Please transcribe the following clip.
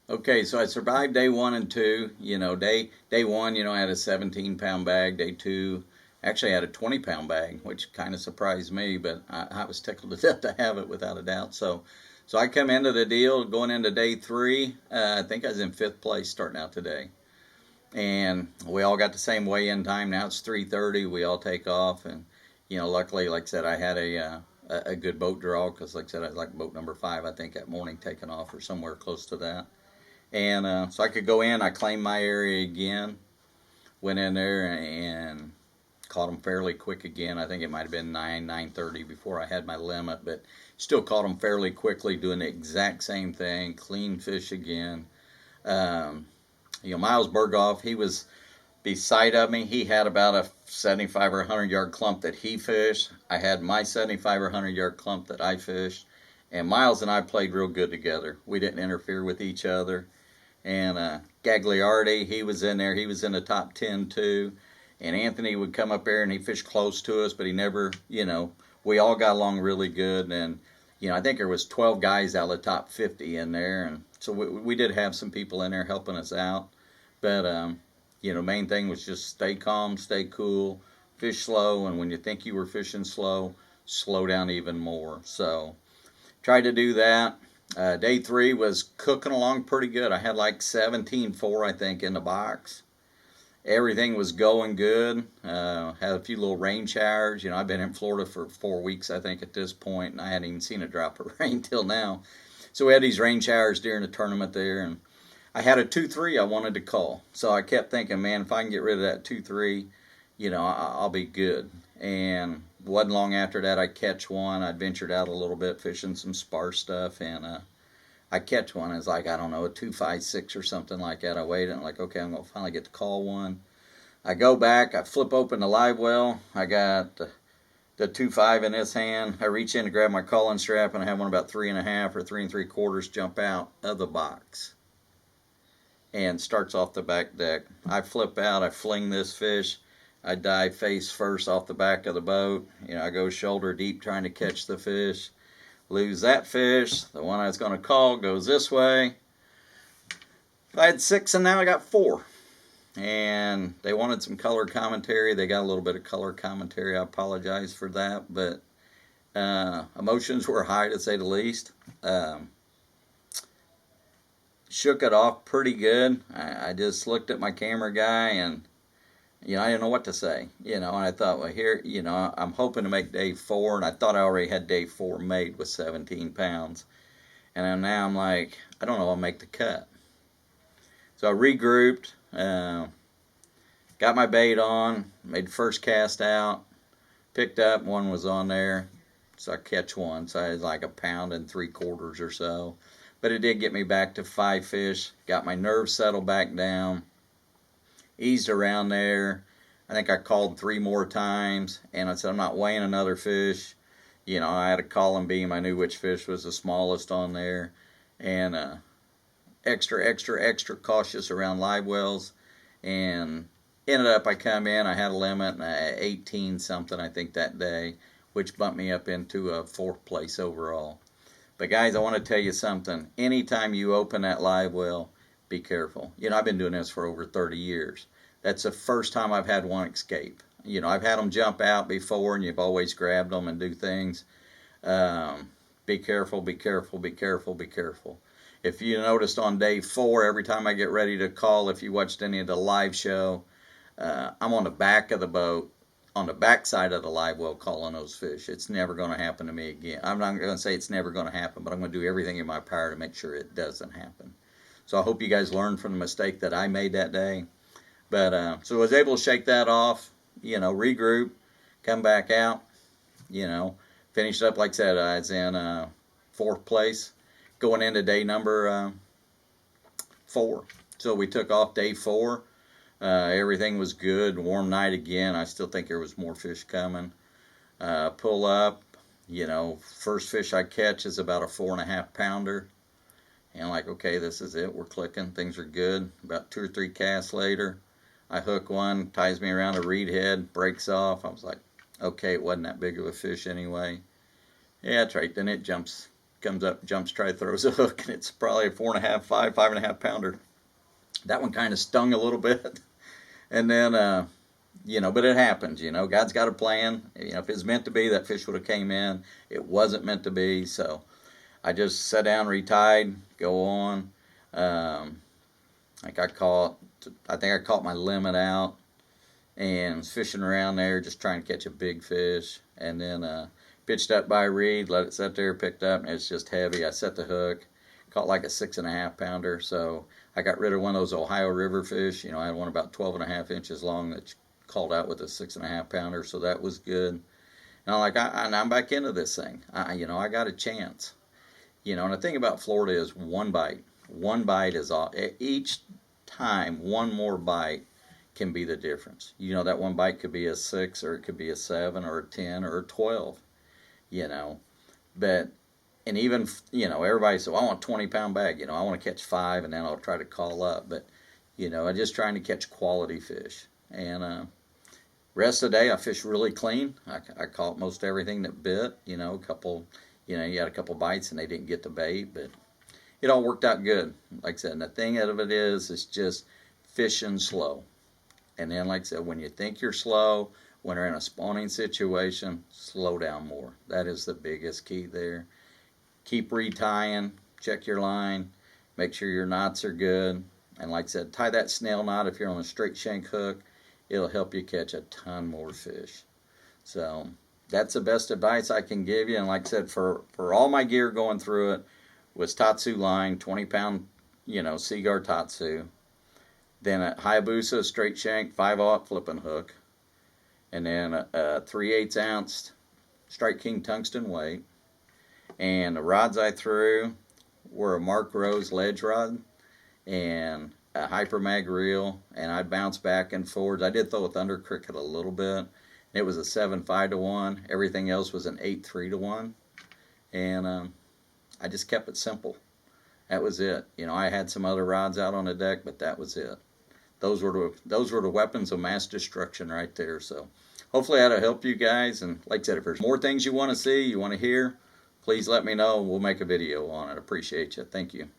Okay, so I survived day 1 and 2. Day one, I had a 17-pound bag. Day two, actually I had a 20-pound bag, which kind of surprised me, but I was tickled to death to have it without a doubt. So I come into the deal going into day three. I think I was in fifth place starting out today, and we all got the same weigh-in time. Now it's 3:30. We all take off, and luckily, like I said, I had a good boat draw because, like I said, I was like boat number 5, I think, that morning taking off or somewhere close to that. And so I could go in. I claimed my area again. Went in there and caught them fairly quick again. I think it might have been 9:30 before I had my limit, but still caught them fairly quickly, doing the exact same thing. Clean fish again. Um, Miles Berghoff, he was beside of me. He had about a 75 or 100 yard clump that he fished. I had my 75 or 100 yard clump that I fished. And Miles and I played real good together. We didn't interfere with each other. And Gagliardi, he was in there. He was in the top 10 too. And Anthony would come up there and he fished close to us, but he never, we all got along really good. And, I think there was 12 guys out of the top 50 in there. And so we did have some people in there helping us out. But, main thing was just stay calm, stay cool, fish slow. And when you think you were fishing slow, slow down even more. So tried to do that. Day three was cooking along pretty good. I had like 17.4, I think, in the box. Everything was going good. Had a few little rain showers. I've been in Florida for 4 weeks, I think, at this point, and I hadn't even seen a drop of rain till now. So we had these rain showers during the tournament there, and I had a 2-3 I wanted to call. So I kept thinking, man, if I can get rid of that 2-3, I'll be good. And wasn't long after that I catch one. I ventured out a little bit fishing some spar stuff, and I catch one. It's like, I don't know, a 2.56 or something like that. I waited and like, okay, I'm going to finally get to call one. I go back, I flip open the live well. I got the 2.5 in this hand. I reach in to grab my calling strap, and I have one about 3.5 or 3 3/4 jump out of the box and starts off the back deck. I flip out, I fling this fish. I dive face first off the back of the boat. I go shoulder deep trying to catch the fish. Lose that fish. The one I was going to call goes this way. I had 6 and now I got 4. And they wanted some color commentary. They got a little bit of color commentary. I apologize for that, but emotions were high, to say the least. Shook it off pretty good. I just looked at my camera guy and I didn't know what to say, and I thought, well, here, I'm hoping to make day 4, and I thought I already had day 4 made with 17 pounds. And now I'm like, I don't know, I'll make the cut. So I regrouped, got my bait on, made the first cast out, picked up, one was on there, so I catch one. So I was like 1.75 pounds or so. But it did get me back to 5 fish, got my nerves settled back down. Eased around there. I think I called 3 more times, and I said, I'm not weighing another fish. I had a calling beam. I knew which fish was the smallest on there. And extra cautious around live wells. And ended up, I come in, I had a limit, 18 something, I think, that day, which bumped me up into a 4th place overall. But guys, I want to tell you something. Anytime you open that live well, be careful. I've been doing this for over 30 years. That's the first time I've had one escape. I've had them jump out before, and you've always grabbed them and do things. Be careful, be careful, be careful, be careful. If you noticed on day 4, every time I get ready to call, if you watched any of the live show, I'm on the back of the boat, on the back side of the live well calling those fish. It's never going to happen to me again. I'm not going to say it's never going to happen, but I'm going to do everything in my power to make sure it doesn't happen. So I hope you guys learned from the mistake that I made that day. But so I was able to shake that off, regroup, come back out, finished up. Like I said, I was in 4th place going into day number 4. So we took off day 4. Everything was good. Warm night again. I still think there was more fish coming. Pull up, first fish I catch is about a 4.5 pounder. And like, okay, this is it. We're clicking. Things are good. About 2 or 3 casts later, I hook one, ties me around a reed head, breaks off. I was like, okay, it wasn't that big of a fish anyway. Yeah, that's right. Then it jumps comes up, jumps, throws a hook, and it's probably a 4.5, 5.5 pounder. That one kind of stung a little bit. And then, you know, but it happens, you know. God's got a plan. You know, if it's meant to be, that fish would have came in. It wasn't meant to be, so I just sat down, retied, go on. I think I caught my limit out and was fishing around there, just trying to catch a big fish. And then pitched up by Reed, let it sit there, picked up, and it's just heavy. I set the hook, caught like a 6.5 pounder. So I got rid of one of those Ohio River fish. You know, I had one about 12.5 inches long that called out with a 6.5 pounder, so that was good. And I'm back into this thing. You know, I got a chance. You know, and the thing about Florida is one bite. One bite is all. Each time, one more bite can be the difference. You know, that one bite could be a 6, or it could be a 7, or a 10, or a 12. You know, but, and even, you know, everybody says, well, I want a 20-pound bag. You know, I want to catch 5, and then I'll try to call up. But, you know, I'm just trying to catch quality fish. And rest of the day, I fished really clean. I caught most everything that bit. You know, you had a couple bites, and they didn't get the bait, but it all worked out good. Like I said, and the thing out of it is just fishing slow. And then, like I said, when you think you're slow, when you're in a spawning situation, slow down more. That is the biggest key there. Keep retying, check your line, make sure your knots are good. And like I said, tie that snail knot if you're on a straight shank hook. It'll help you catch a ton more fish. So that's the best advice I can give you. And like I said, for all my gear going through it was Tatsu line, 20-pound, you know, Seaguar Tatsu. Then a Hayabusa straight shank 5/0 flipping hook. And then a 3/8 ounce Strike King tungsten weight. And the rods I threw were a Mark Rose ledge rod and a Hyper Mag reel, and I bounced back and forwards. I did throw a Thunder Cricket a little bit. It was a 7.5 to 1. Everything else was an 8.3 to 1. And I just kept it simple. That was it. You know, I had some other rods out on the deck, but that was it. Those were the weapons of mass destruction right there. So hopefully that'll help you guys. And like I said, if there's more things you want to see, you want to hear, please let me know. We'll make a video on it. Appreciate you. Thank you.